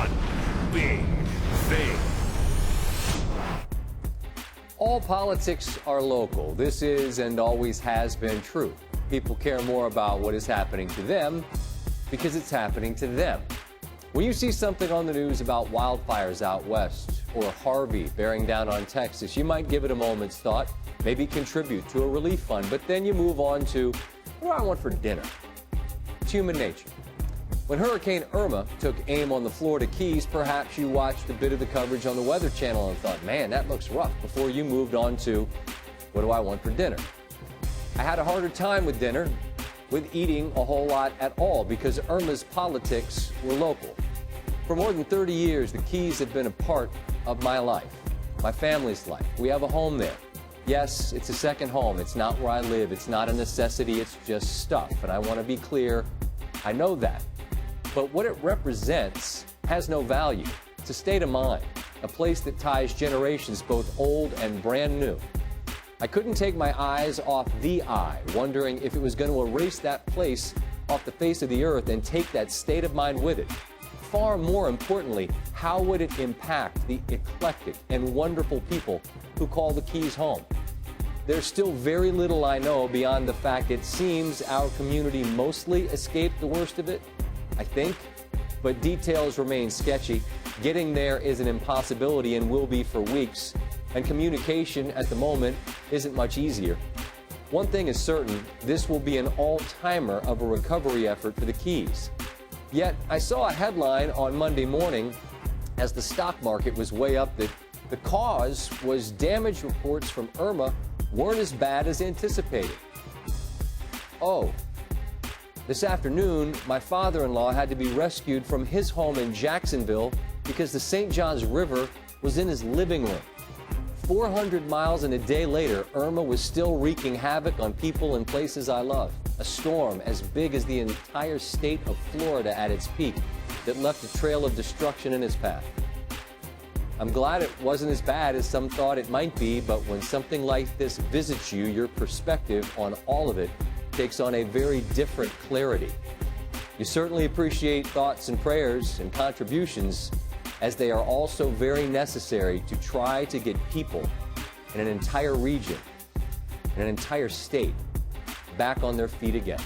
One big thing. All politics are local. This is and always has been true. People care more about what is happening to them because it's happening to them. When you see something on the news about wildfires out west or Harvey bearing down on Texas, you might give it a moment's thought, maybe contribute to a relief fund, but then you move on to, what do I want for dinner? It's human nature. When Hurricane Irma took aim on the Florida Keys, perhaps you watched a bit of the coverage on the Weather Channel and thought, man, that looks rough, before you moved on to, what do I want for dinner? I had a harder time with dinner, with eating a whole lot at all, because Irma's politics were local. For more than 30 years, the Keys have been a part of my life, my family's life. We have a home there. Yes, it's a second home. It's not where I live. It's not a necessity. It's just stuff. And I want to be clear, I know that. But what it represents has no value. It's a state of mind, a place that ties generations, both old and brand new. I couldn't take my eyes off the eye, wondering if it was going to erase that place off the face of the earth and take that state of mind with it. Far more importantly, how would it impact the eclectic and wonderful people who call the Keys home? There's still very little I know beyond the fact it seems our community mostly escaped the worst of it, I think, but details remain sketchy. Getting there is an impossibility and will be for weeks, and communication at the moment isn't much easier. One thing is certain, this will be an all-timer of a recovery effort for the Keys. Yet, I saw a headline on Monday morning as the stock market was way up that the cause was damage reports from Irma weren't as bad as anticipated. Oh, this afternoon, my father-in-law had to be rescued from his home in Jacksonville because the St. Johns River was in his living room. 400 miles and a day later, Irma was still wreaking havoc on people and places I love. A storm as big as the entire state of Florida at its peak that left a trail of destruction in its path. I'm glad it wasn't as bad as some thought it might be, but when something like this visits you, your perspective on all of it takes on a very different clarity. You certainly appreciate thoughts and prayers and contributions, as they are also very necessary to try to get people in an entire region, in an entire state, back on their feet again.